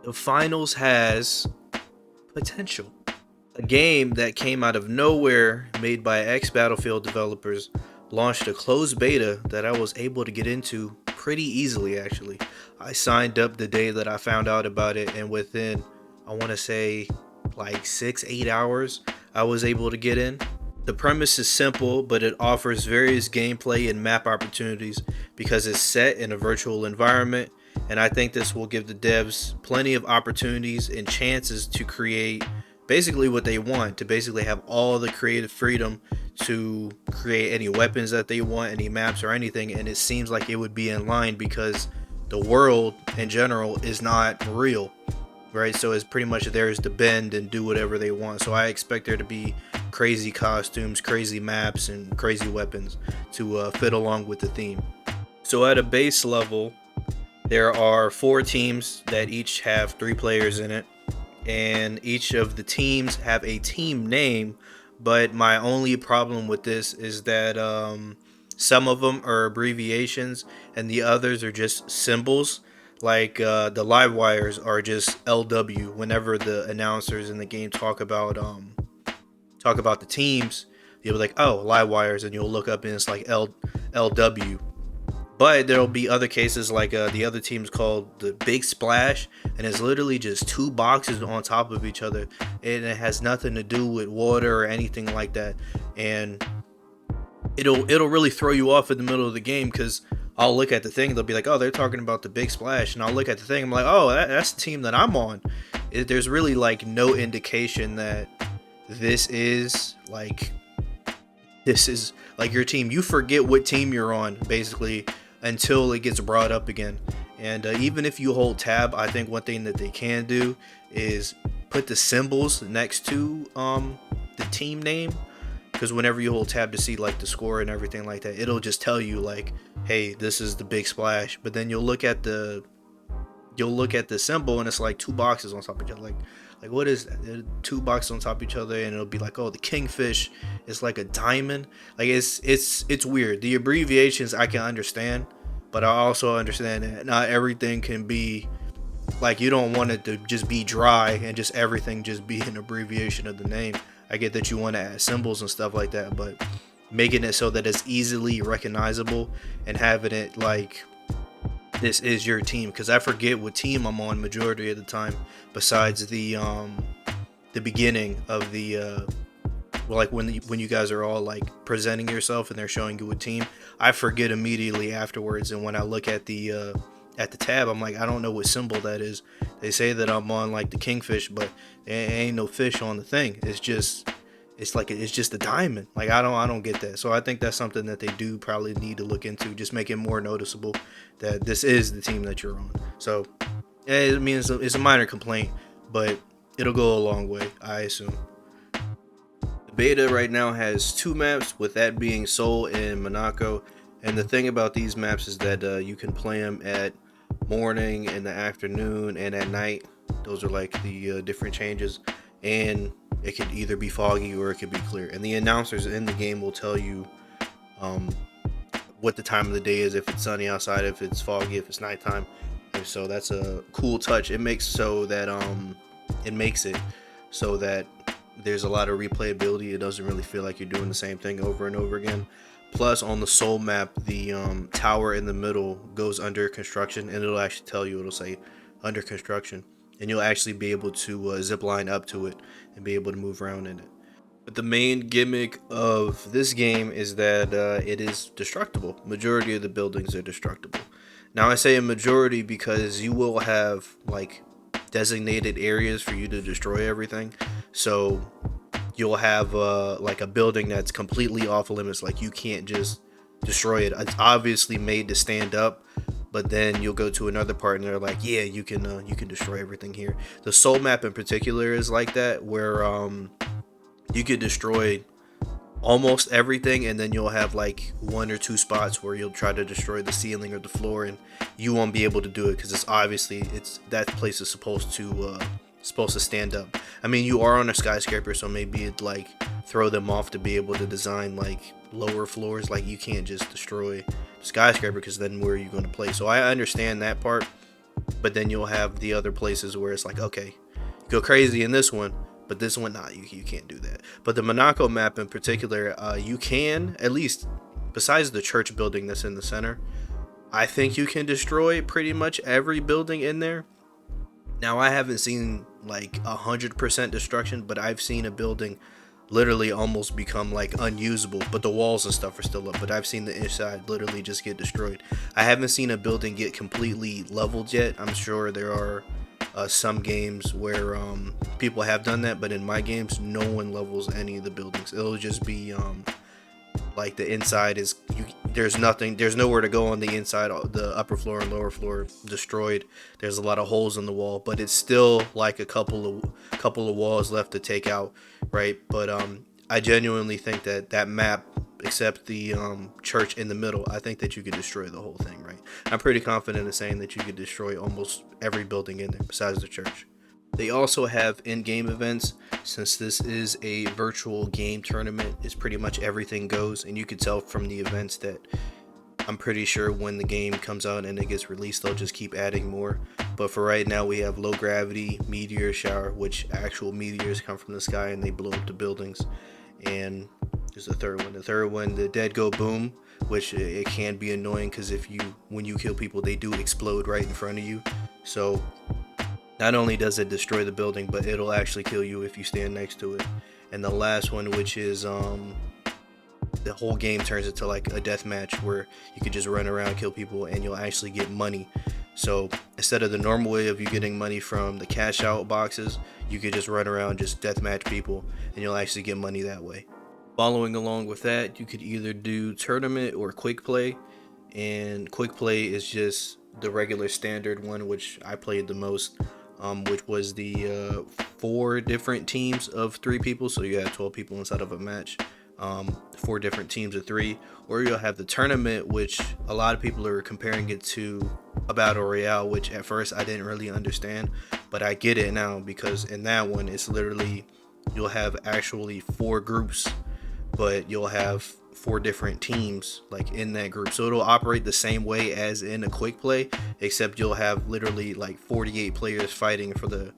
The finals has potential. A game that came out of nowhere, made by ex Battlefield developers, launched a closed beta that I was able to get into pretty easily, actually. I signed up the day that I found out about it, and within, I want to say, like 6, 8 hours, I was able to get in. The premise is simple, but it offers various gameplay and map opportunities because it's set in a virtual environment, and I think this will give the devs plenty of opportunities and chances to create basically what they want, to basically have all the creative freedom to create any weapons that they want, any maps or anything, and it seems like it would be in line because the world in general is not real, right? So it's pretty much theirs to bend and do whatever they want. So I expect there to be crazy costumes, crazy maps, and crazy weapons to fit along with the theme. So at a base level, there are 4 teams that each have 3 players in it, and each of the teams have a team name. But my only problem with this is that some of them are abbreviations and the others are just symbols. Like the live wires are just LW. Whenever the announcers in the game talk about the teams, you'll be like, oh, live wires, and you'll look up and it's like LW. But there'll be other cases like the other team's called the Big Splash, and it's literally just 2 boxes on top of each other, and it has nothing to do with water or anything like that. And it'll really throw you off in the middle of the game because I'll look at the thing, they'll be like, oh, they're talking about the Big Splash, and I'll look at the thing, I'm like, oh, that's the team that I'm on. There's really like no indication that this is like this is like your team. You forget what team you're on basically until it gets brought up again. And even if you hold tab, I think one thing that they can do is put the symbols next to the team name, because whenever you hold tab to see like the score and everything like that, it'll just tell you like, hey, this is the Big Splash. But then you'll look at the symbol and it's like 2 boxes on top of each other. Like what is that? 2 boxes on top of each other, and it'll be like, oh, the kingfish is like a diamond. Like it's weird. The abbreviations I can understand, but I also understand that not everything can be like, you don't want it to just be dry and just everything just be an abbreviation of the name. I get that you want to add symbols and stuff like that, but making it so that it's easily recognizable and having it like this is your team, because I forget what team I'm on majority of the time besides the beginning of the well, like when you guys are all like presenting yourself and they're showing you a team, I forget immediately afterwards. And when I look at the tab, I'm like, I don't know what symbol that is. They say that I'm on like the kingfish, but there ain't no fish on the thing. It's just a diamond. Like I don't get that. So I think that's something that they do probably need to look into, just make it more noticeable that this is the team that you're on. So yeah, I mean it's a minor complaint, but it'll go a long way, I assume. The beta right now has 2 maps, with that being Seoul and Monaco. And the thing about these maps is that you can play them at morning, in the afternoon, and at night. Those are like the different changes. And it could either be foggy or it could be clear. And the announcers in the game will tell you um, what the time of the day is, if it's sunny outside, if it's foggy, if it's nighttime. And so that's a cool touch. It makes it so that there's a lot of replayability. It doesn't really feel like you're doing the same thing over and over again. Plus, on the Seoul map, the tower in the middle goes under construction, and it'll actually tell you. It'll say under construction, and you'll actually be able to zip line up to it and be able to move around in it. But the main gimmick of this game is that it is destructible. Majority of the buildings are destructible. Now I say a majority because you will have like designated areas for you to destroy everything. So you'll have like a building that's completely off limits. Like you can't just destroy it. It's obviously made to stand up, but then you'll go to another part and they're like, yeah, you can destroy everything here. The Soul map in particular is like that, where you could destroy almost everything, and then you'll have like 1 or 2 spots where you'll try to destroy the ceiling or the floor, and you won't be able to do it because it's that place is supposed to stand up. I mean, you are on a skyscraper, so maybe it like throw them off to be able to design like lower floors. Like you can't just destroy the skyscraper because then where are you going to play? So I understand that part, but then you'll have the other places where it's like, okay, you go crazy in this one, but this one, nah, you can't do that. But the Monaco map in particular, you can, at least besides the church building that's in the center, I think you can destroy pretty much every building in there. Now, I haven't seen like 100% destruction, but I've seen a building literally almost become like unusable, but the walls and stuff are still up. But I've seen the inside literally just get destroyed. I haven't seen a building get completely leveled yet. I'm sure there are some games where people have done that, but in my games, no one levels any of the buildings. It'll just be like the inside is there's nothing, there's nowhere to go on the inside. The upper floor and lower floor destroyed. There's a lot of holes in the wall, but it's still like a couple of walls left to take out, right? But I genuinely think that that map, except the church in the middle, I think that you could destroy the whole thing, right? I'm pretty confident in saying that you could destroy almost every building in there besides the church. They also have in-game events. Since this is a virtual game tournament, it's pretty much everything goes, and you can tell from the events that I'm pretty sure when the game comes out and it gets released, they'll just keep adding more. But for right now, we have low gravity meteor shower, which actual meteors come from the sky and they blow up the buildings. And there's the third one. The third one, the dead go boom, which it can be annoying because when you kill people, they do explode right in front of you. So not only does it destroy the building, but it'll actually kill you if you stand next to it. And the last one, which is the whole game turns into like a death match where you could just run around, kill people, and you'll actually get money. So instead of the normal way of you getting money from the cash out boxes, you could just run around, just deathmatch people, and you'll actually get money that way. Following along with that, you could either do tournament or quick play. And quick play is just the regular standard one, which I played the most, which was the 4 different teams of 3 people. So you had 12 people inside of a match, 4 different teams of 3. Or you'll have the tournament, which a lot of people are comparing it to a battle royale, which at first I didn't really understand, but I get it now, because in that one it's literally, you'll have actually 4 groups, but you'll have 4 different teams like in that group. So it'll operate the same way as in a quick play, except you'll have literally like 48 players fighting for the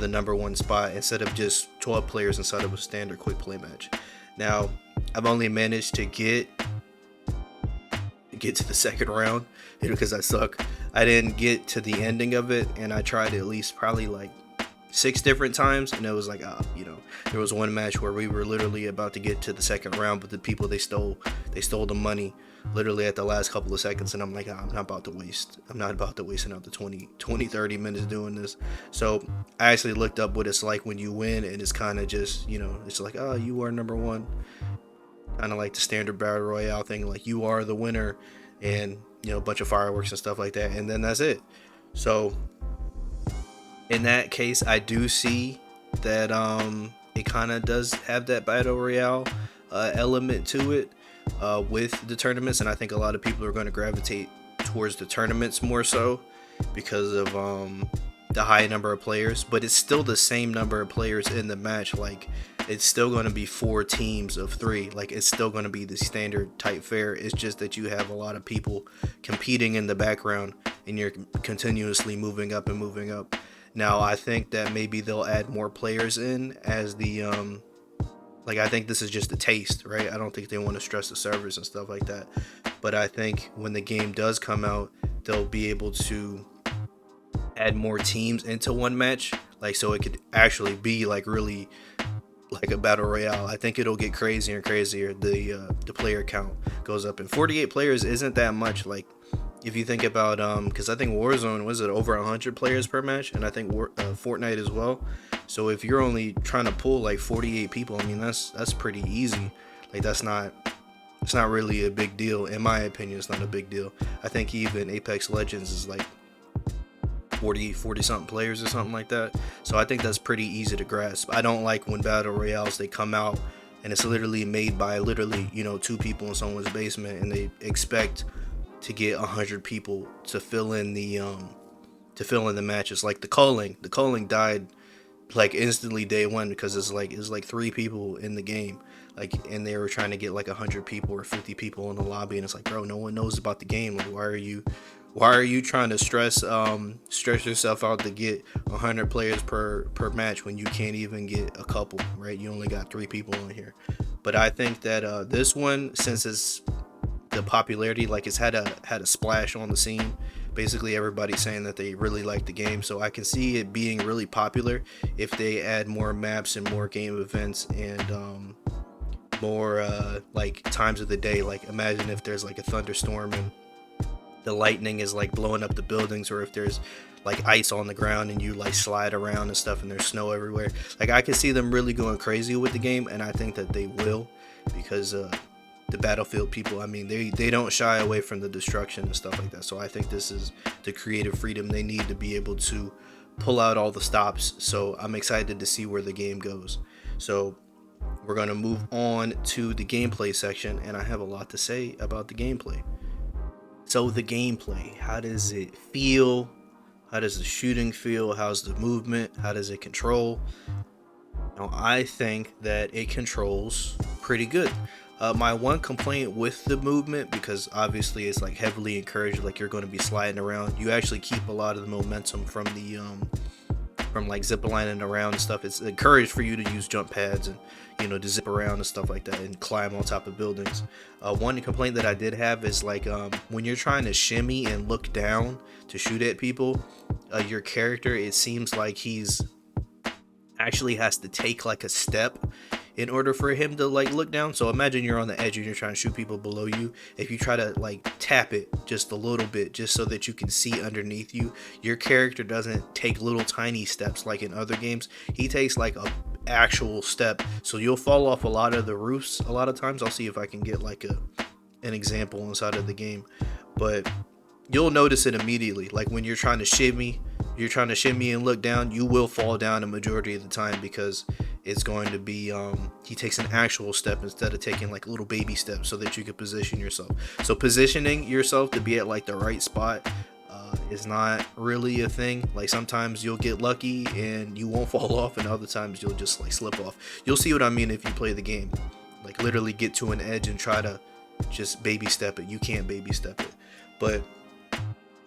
number 1 spot instead of just 12 players inside of a standard quick play match. Now, I've only managed to get to the second round because I suck. I didn't get to the ending of it, and I tried at least probably like 6 different times, and it was like, there was one match where we were literally about to get to the second round, but the people, they stole the money literally at the last couple of seconds, and I'm like, I'm not about to waste another 20-30 minutes doing this. So I actually looked up what it's like when you win, and it's kind of just, it's like, you are number 1, kind of like the standard battle royale thing, like you are the winner, and a bunch of fireworks and stuff like that, and then that's it. So in that case, I do see that it kind of does have that battle royale element to it with the tournaments, and I think a lot of people are going to gravitate towards the tournaments more so because of the high number of players. But it's still the same number of players in the match. Like, it's still going to be 4 teams of 3. Like, it's still going to be the standard type fare. It's just that you have a lot of people competing in the background, and you're continuously moving up and moving up. Now, I think that maybe they'll add more players in as the I think this is just a taste, right? I don't think they want to stress the servers and stuff like that. But I think when the game does come out, they'll be able to add more teams into one match, like, so it could actually be like really like a battle royale. I think it'll get crazier and crazier. The player count goes up, and 48 players isn't that much. Like, if you think about because I think Warzone was it over 100 players per match, and I think Fortnite as well. So if you're only trying to pull like 48 people, I mean, that's pretty easy. Like, it's not really a big deal. In my opinion, it's not a big deal. I think even Apex Legends is like 40 something players or something like that. So I think that's pretty easy to grasp. I don't like when battle royales, they come out and it's literally made by 2 people in someone's basement, and they expect to get 100 people to fill in the matches. Like the calling died like instantly day 1 because it's like 3 people in the game, like, and they were trying to get like 100 people or 50 people in the lobby, and it's like, bro, no one knows about the game. Like, why are you Why are you trying to stress yourself out to get 100 players per match when you can't even get a couple, right? You only got 3 people on here. But I think that this one, since it's the popularity, like it's had a splash on the scene. Basically, everybody's saying that they really like the game, so I can see it being really popular if they add more maps and more game events and more like times of the day. Like imagine if there's like a thunderstorm and the lightning is like blowing up the buildings, or if there's like ice on the ground and you like slide around and stuff and there's snow everywhere. Like I can see them really going crazy with the game, and I think that they will, because the Battlefield people, I mean, they don't shy away from the destruction and stuff like that. So I think this is the creative freedom they need to be able to pull out all the stops. So I'm excited to see where the game goes. So we're going to move on to the gameplay section, and I have a lot to say about the gameplay. So the gameplay, how does it feel? How does the shooting feel? How's the movement? How does it control? Now, I think that it controls pretty good. My one complaint with the movement, because obviously it's like heavily encouraged, like you're going to be sliding around. You actually keep a lot of the momentum from the from like zip lining around and stuff. It's encouraged for you to use jump pads and, you know, to zip around and stuff like that and climb on top of buildings. One complaint that I did have is like when you're trying to shimmy and look down to shoot at people, your character, it seems like he's actually has to take like a step in order for him to like look down. So imagine you're on the edge and you're trying to shoot people below you. If you try to like tap it just a little bit just so that you can see underneath you, your character doesn't take little tiny steps like in other games. He takes like a actual step, so you'll fall off a lot of the roofs a lot of times. I'll see if I can get like an example inside of the game, but you'll notice it immediately. Like when you're trying to shimmy and look down, you will fall down a majority of the time, because it's going to be he takes an actual step instead of taking like little baby steps so that you can position yourself. So positioning yourself to be at like the right spot is not really a thing. Like sometimes you'll get lucky and you won't fall off, and other times you'll just like slip off. You'll see what I mean if you play the game. Like literally get to an edge and try to just baby step it. You can't baby step it. But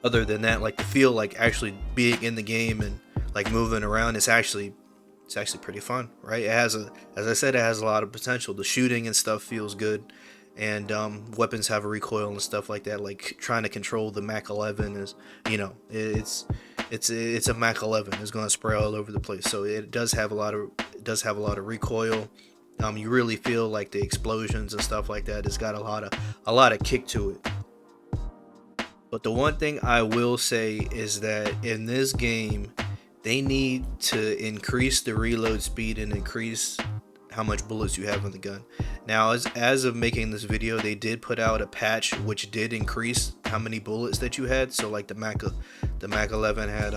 other than that, like the feel like actually being in the game and like moving around, it's actually pretty fun, right? It has as I said, it has a lot of potential. The shooting and stuff feels good, and weapons have a recoil and stuff like that. Like trying to control the Mac 11 is, you know, it's a Mac 11. It's going to spray all over the place. So it does have a lot of recoil. You really feel like the explosions and stuff like that. It's got a lot of kick to it. But the one thing I will say is that in this game, they need to increase the reload speed and increase how much bullets you have in the gun. Now, as of making this video, they did put out a patch which did increase how many bullets that you had. So like the Mac 11 had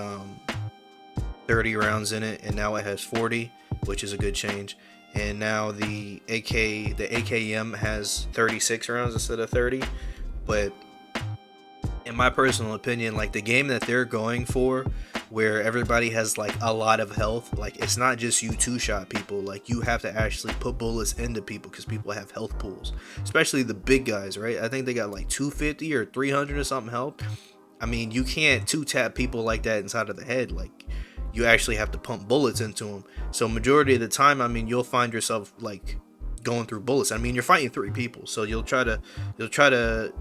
30 rounds in it, and now it has 40, which is a good change. And now the AKM has 36 rounds instead of 30. But in my personal opinion, like the game that they're going for, where everybody has like a lot of health, like it's not just you two-shot people. Like you have to actually put bullets into people, because people have health pools, especially the big guys, right? I think they got like 250 or 300 or something health. I mean, you can't two-tap people like that inside of the head. Like you actually have to pump bullets into them. So majority of the time, I mean, you'll find yourself like going through bullets. I mean, you're fighting 3 people, so you'll try to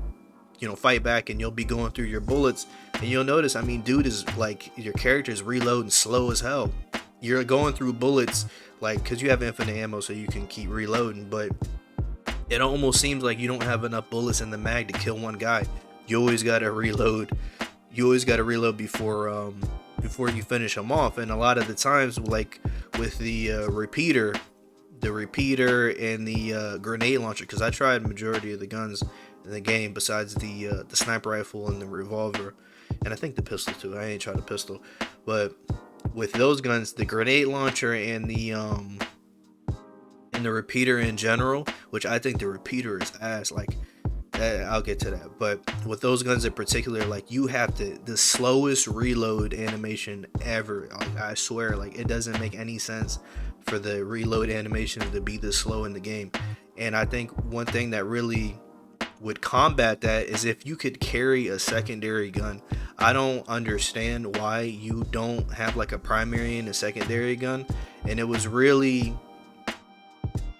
you know, fight back, and you'll be going through your bullets, and you'll notice, I mean, dude, is like your character is reloading slow as hell. You're going through bullets like, because you have infinite ammo, so you can keep reloading, but it almost seems like you don't have enough bullets in the mag to kill one guy. You always gotta reload. Before you finish them off. And a lot of the times, like with the repeater and the grenade launcher, because I tried majority of the guns in the game besides the sniper rifle and the revolver, and I think the pistol too. I ain't tried a pistol, but with those guns, the grenade launcher and the repeater in general, which I think the repeater is ass. Like I'll get to that, but with those guns in particular, like you have the slowest reload animation ever. Like, I swear, like it doesn't make any sense for the reload animation to be this slow in the game. And I think one thing that really would combat that is if you could carry a secondary gun. I don't understand why you don't have like a primary and a secondary gun, and it was really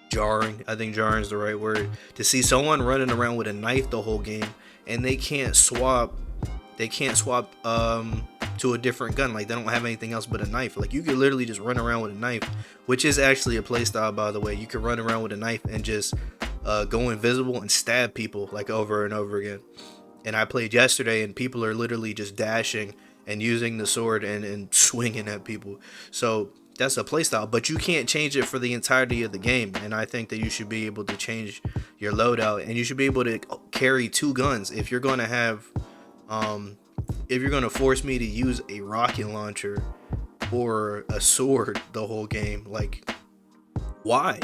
jarring. I think jarring is the right word, to see someone running around with a knife the whole game and they can't swap. They can't swap to a different gun. Like, they don't have anything else but a knife. Like, you could literally just run around with a knife, which is actually a playstyle, by the way. You can run around with a knife and just go invisible and stab people like over and over again. And I played yesterday, and people are literally just dashing and using the sword and swinging at people. So that's a playstyle, but you can't change it for the entirety of the game. And I think that you should be able to change your loadout, and you should be able to carry two guns. If you're going to have if you're going to force me to use a rocket launcher or a sword the whole game, like, why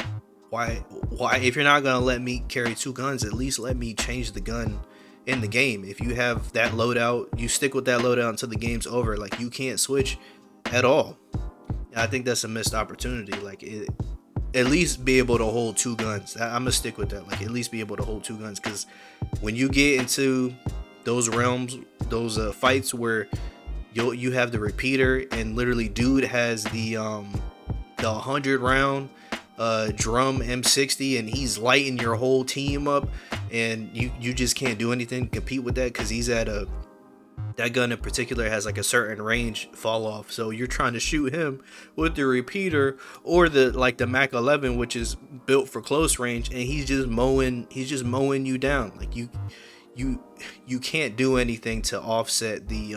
if you're not going to let me carry two guns, at least let me change the gun in the game. If you have that loadout, you stick with that loadout until the game's over. Like, you can't switch at all. I think that's a missed opportunity. Like, at least be able to hold two guns. I'm gonna stick with that. Like, at least be able to hold two guns, because when you get into those realms, those fights where you have the repeater, and literally dude has the 100 round drum M60, and he's lighting your whole team up, and you just can't do anything to compete with that, because he's at that gun in particular has like a certain range fall off. So you're trying to shoot him with the repeater or the Mac 11, which is built for close range, and he's just mowing you down. Like, you can't do anything to offset the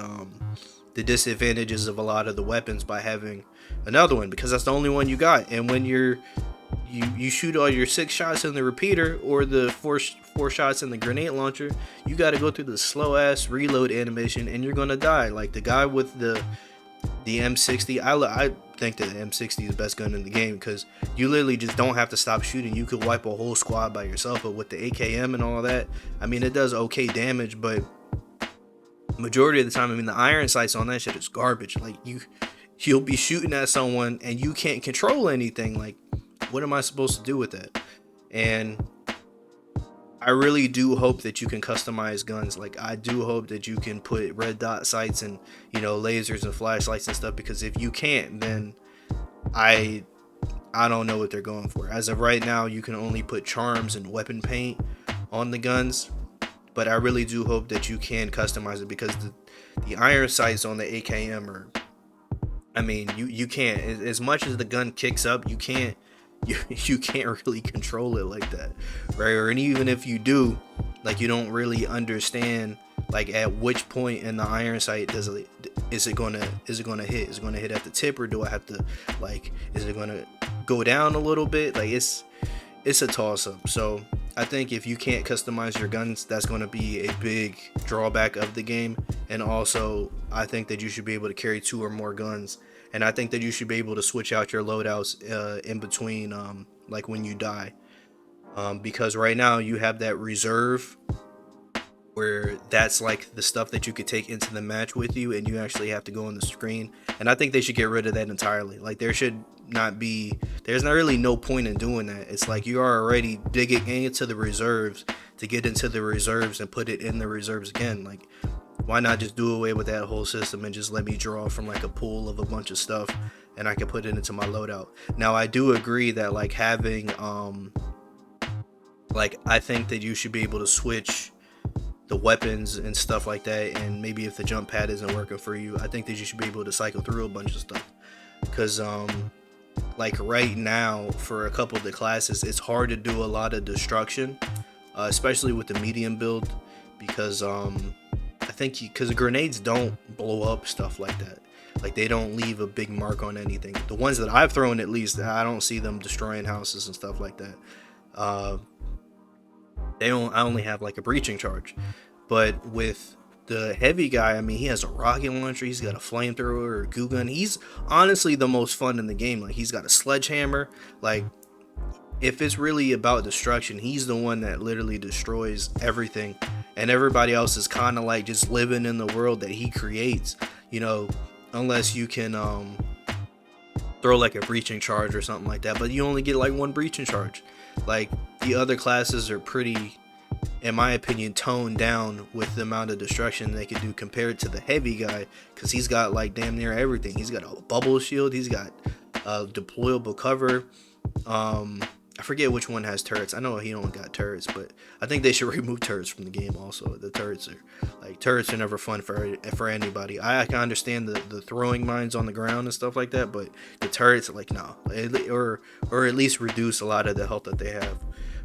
disadvantages of a lot of the weapons by having another one, because that's the only one you got. And when you shoot all your 6 shots in the repeater or the four shots in the grenade launcher, you got to go through the slow ass reload animation, and you're gonna die. Like, the guy with the M60, I think that the M60 is the best gun in the game, because you literally just don't have to stop shooting. You could wipe a whole squad by yourself. But with the AKM and all that, I mean, it does okay damage, but majority of the time, I mean, the iron sights on that shit is garbage. Like, you'll be shooting at someone and you can't control anything. Like, what am I supposed to do with that? And I really do hope that you can customize guns. Like, I do hope that you can put red dot sights and, lasers and flashlights and stuff, because if you can't, then I don't know what they're going for. As of right now, you can only put charms and weapon paint on the guns, but I really do hope that you can customize it, because the iron sights on the AKM are, I mean, you can't, as much as the gun kicks up, you can't really control it like that, right? Or, and even if you do, like, you don't really understand, like, at which point in the iron sight is it gonna hit? Is it gonna hit at the tip, or do I have to, like, is it gonna go down a little bit? Like, it's a toss up. So I think if you can't customize your guns, that's going to be a big drawback of the game. And also, I think that you should be able to carry 2 or more guns. And I think that you should be able to switch out your loadouts in between, like, when you die. Because right now you have that reserve, where that's like the stuff that you could take into the match with you, and you actually have to go on the screen. And I think they should get rid of that entirely. Like, there's not really no point in doing that. It's like you are already digging into the reserves to get into the reserves and put it in the reserves again. Like, why not just do away with that whole system and just let me draw from, like, a pool of a bunch of stuff, and I can put it into my loadout. Now, I do agree that, like, having like, I think that you should be able to switch the weapons and stuff like that. And maybe if the jump pad isn't working for you, I think that you should be able to cycle through a bunch of stuff, because like, right now, for a couple of the classes, it's hard to do a lot of destruction, especially with the medium build, because I think because the grenades don't blow up stuff like that. Like, they don't leave a big mark on anything. The ones that I've thrown, at least, I don't see them destroying houses and stuff like that. I only have, like, a breaching charge. But with the heavy guy, I mean, he has a rocket launcher, he's got a flamethrower or a goo gun. He's honestly the most fun in the game. Like, he's got a sledgehammer. Like, if it's really about destruction, he's the one that literally destroys everything, and everybody else is kind of like just living in the world that he creates, unless you can throw, like, a breaching charge or something like that. But you only get, like, one breaching charge. Like, the other classes are pretty in my opinion, toned down with the amount of destruction they could do compared to the heavy guy, because he's got like damn near everything. He's got a bubble shield, he's got a deployable cover. I forget which one has turrets. I know he don't got turrets, but I think they should remove turrets from the game. Also, the turrets are never fun for anybody. I can understand the throwing mines on the ground and stuff like that, but the turrets, like, no, or at least reduce a lot of the health that they have.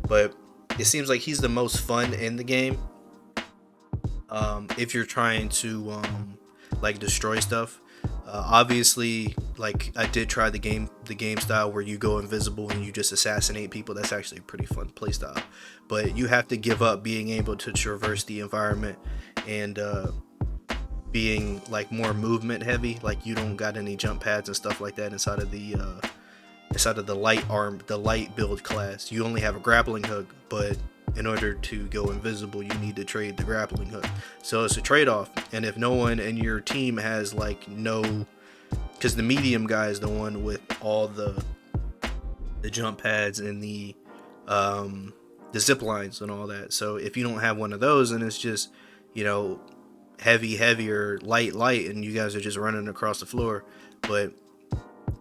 But it seems like he's the most fun in the game. If you're trying to like destroy stuff. Obviously, like, I did try the game style where you go invisible and you just assassinate people. That's actually a pretty fun play style, but you have to give up being able to traverse the environment and being like more movement heavy. Like, you don't got any jump pads and stuff like that inside of the light build class. You only have a grappling hook, but in order to go invisible, you need to trade the grappling hook. So it's a trade-off. And if no one in your team has like because the medium guy is the one with all the jump pads and the zip lines and all that. So if you don't have one of those, and it's just, heavy or light, and you guys are just running across the floor. But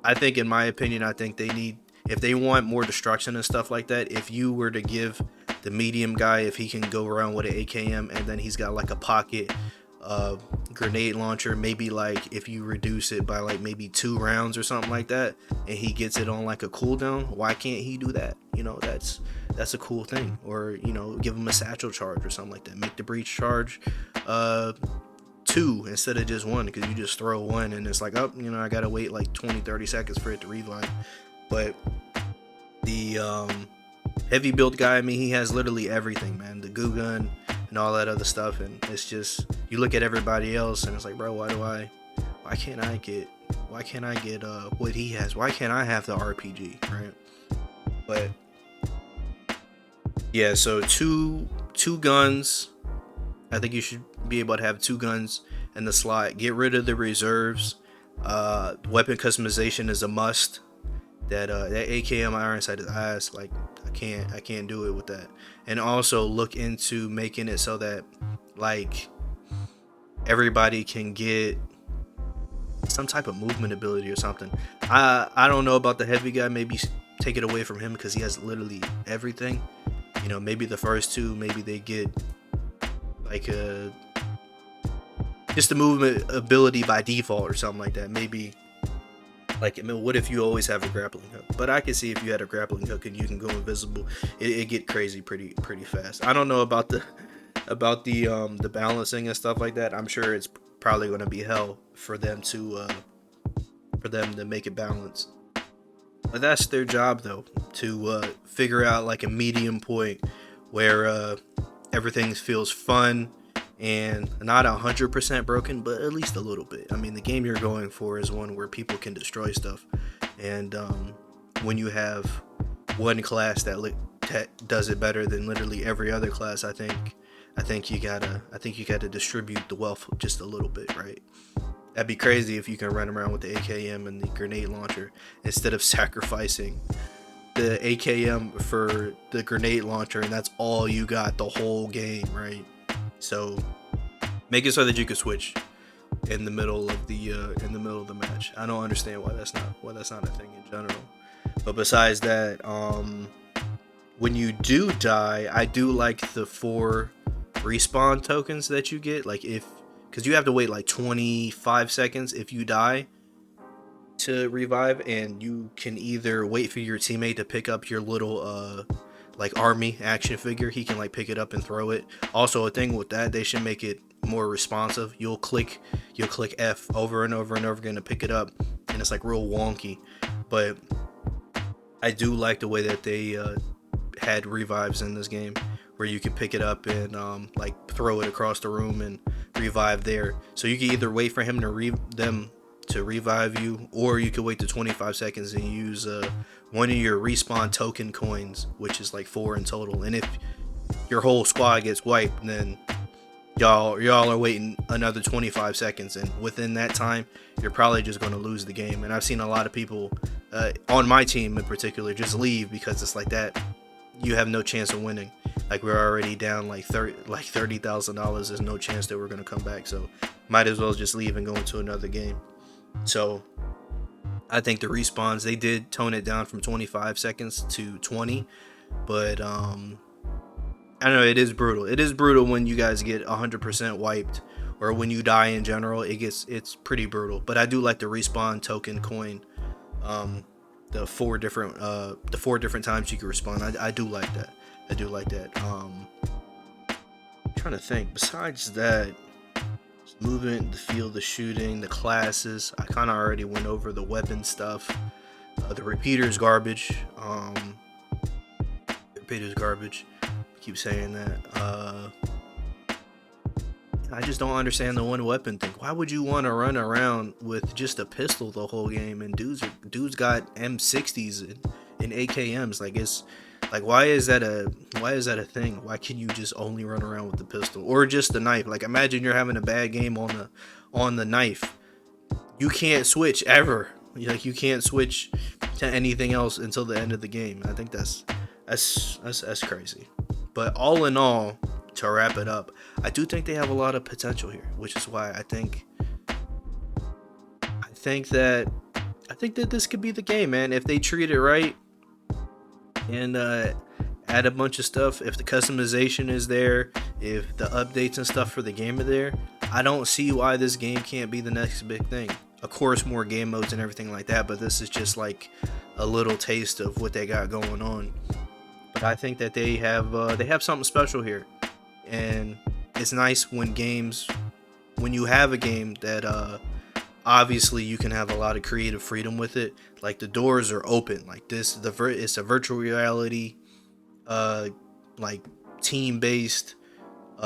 I think, in my opinion, they need, if they want more destruction and stuff like that, if you were to give the medium guy, if he can go around with an AKM and then he's got like a pocket grenade launcher, maybe like if you reduce it by like maybe 2 rounds or something like that, and he gets it on like a cooldown, why can't he do that? That's a cool thing. Or give him a satchel charge or something like that. Make the breach charge 2 instead of just 1, because you just throw 1 and it's like, I gotta wait like 20-30 seconds for it to revive. But the heavy build guy, I mean, he has literally everything, man. The goo gun and all that other stuff, and it's just, you look at everybody else and it's like, bro, why can't I get what he has? Why can't I have the RPG, right? But yeah, so two guns. I think you should be able to have 2 guns in the slot. Get rid of the reserves. Weapon customization is a must. That AKM iron sight is ass. Like, I can't do it with that. And also look into making it so that like everybody can get some type of movement ability or something. I don't know about the heavy guy. Maybe take it away from him because he has literally everything. Maybe the first 2, maybe they get like just the movement ability by default or something like that. Maybe, like, what if you always have a grappling hook? But I can see if you had a grappling hook and you can go invisible, it get crazy pretty fast. I don't know about the balancing and stuff like that. I'm sure it's probably going to be hell for them to make it balanced. But that's their job, though, to figure out like a medium point where everything feels fun and not 100% broken, but at least a little bit. I mean, the game you're going for is one where people can destroy stuff, and when you have one class that does it better than literally every other class, I think you gotta distribute the wealth just a little bit, right? That'd be crazy if you can run around with the AKM and the grenade launcher instead of sacrificing the AKM for the grenade launcher, and that's all you got the whole game, right? So make it so that you can switch in the middle of the match. I don't understand why that's not a thing in general. But besides that, when you do die, I do like the 4 respawn tokens that you get. Like, because you have to wait like 25 seconds if you die to revive, and you can either wait for your teammate to pick up your little like army action figure. He can like pick it up and throw it. Also, a thing with that, they should make it more responsive. You'll click F over and over and over again to pick it up, and it's like real wonky. But I do like the way that they had revives in this game, where you can pick it up and like throw it across the room and revive there. So you can either wait for him to revive you, or you could wait to 25 seconds and use one of your respawn token coins, which is like 4 in total. And if your whole squad gets wiped, then y'all are waiting another 25 seconds, and within that time you're probably just going to lose the game. And I've seen a lot of people on my team in particular just leave, because it's like that you have no chance of winning. Like we're already down like $30,000. There's no chance that we're gonna come back. So might as well just leave and go into another game. So I think the respawns, they did tone it down from 25 seconds to 20, but I don't know, it is brutal. It is brutal when you guys get 100% wiped, or when you die in general. It's pretty brutal. But I do like the respawn token coin. The four different times you can respawn. I do like that. I do like that. I'm trying to think. Besides that, movement, the field, the shooting, the classes. I kind of already went over the weapon stuff. The repeater's garbage. Repeater's garbage. I keep saying that. I just don't understand the one weapon thing. Why would you want to run around with just a pistol the whole game? And dudes got M60s and AKMs. Like, it's like, why is that a thing? Why can you just only run around with the pistol or just the knife? Like, imagine you're having a bad game on the knife. You can't switch ever. Like, you can't switch to anything else until the end of the game. I think that's crazy. But all in all, to wrap it up, I do think they have a lot of potential here, which is why I think that this could be the game, man. If they treat it right and add a bunch of stuff, if the customization is there, if the updates and stuff for the game are there, I don't see why this game can't be the next big thing. Of course, more game modes and everything like that, but this is just like a little taste of what they got going on. But I think that they have something special here. And it's nice when you have a game that obviously you can have a lot of creative freedom with it. Like, the doors are open. Like, it's a virtual reality, like team-based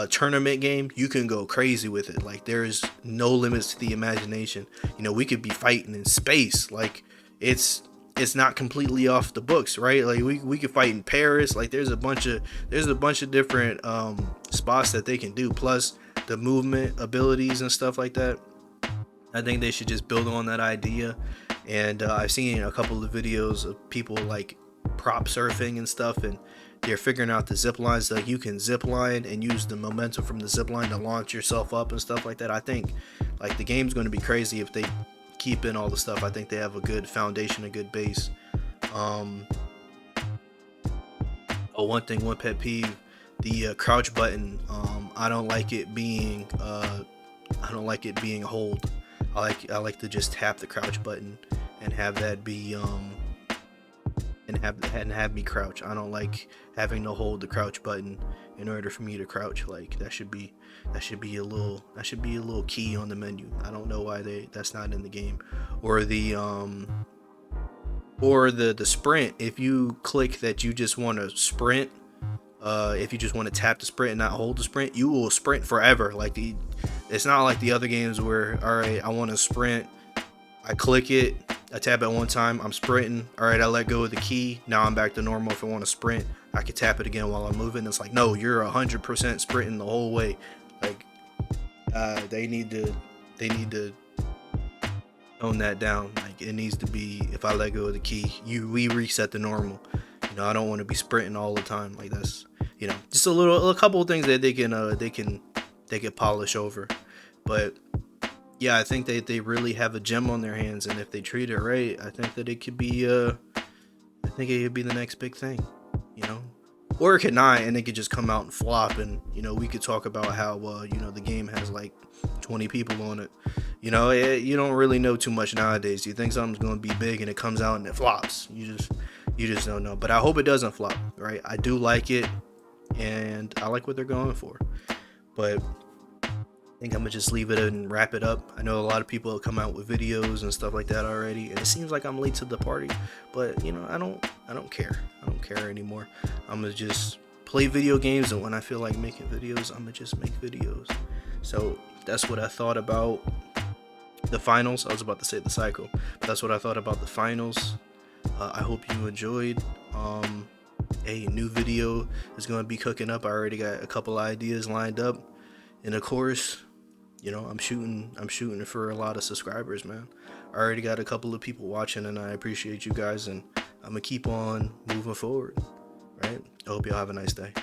tournament game. You can go crazy with it. Like, there's no limits to the imagination. You know, we could be fighting in space. Like, it's not completely off the books, right? Like, we could fight in Paris. Like, there's a bunch of different spots that they can do, plus the movement abilities and stuff like that. I think they should just build on that idea. And I've seen a couple of videos of people like prop surfing and stuff, and they're figuring out the zip lines. Like, you can zip line and use the momentum from the zip line to launch yourself up and stuff like that. I think like the game's going to be crazy if they keep in all the stuff. I think they have a good foundation, a good base. One pet peeve, the crouch button. I don't like it being hold. I like to just tap the crouch button and have that be and have me crouch. I don't like having to hold the crouch button in order for me to crouch. Like, that should be a little key on the menu. I don't know why that's not in the game. Or the sprint. If you click that you just want to sprint, if you just want to tap the sprint and not hold the sprint, you will sprint forever. Like, it's not like the other games where, all right, I want to sprint, I click it, I tap it one time, I'm sprinting, all right, I let go of the key, now I'm back to normal. If I want to sprint, I can tap it again while I'm moving. It's like, no, you're 100% sprinting the whole way. Like, they need to tone that down. Like, it needs to be, if I let go of the key, we reset to normal. You know, I don't want to be sprinting all the time. Like, that's, you know, just a couple of things that they can polish over. But yeah, I think they really have a gem on their hands, and if they treat it right, I think that it could be the next big thing, you know. Or it could not, and it could just come out and flop, and, you know, we could talk about how you know, the game has like 20 people on it. You know, you don't really know too much nowadays. You think something's going to be big and it comes out and it flops. You just don't know. But I hope it doesn't flop, right? I do like it, and I like what they're going for. But I think I'm gonna just leave it and wrap it up. I know a lot of people have come out with videos and stuff like that already, and it seems like I'm late to the party. But, you know, I don't care. I don't care anymore. I'm gonna just play video games, and when I feel like making videos, I'm gonna just make videos. So that's what I thought about the finals. I was about to say the cycle, but that's what I thought about the finals. I hope you enjoyed. A new video is going to be cooking up. I already got a couple ideas lined up, and of course, you know, I'm shooting for a lot of subscribers, man. I already got a couple of people watching, and I appreciate you guys, and I'm gonna keep on moving forward, right? I hope y'all have a nice day.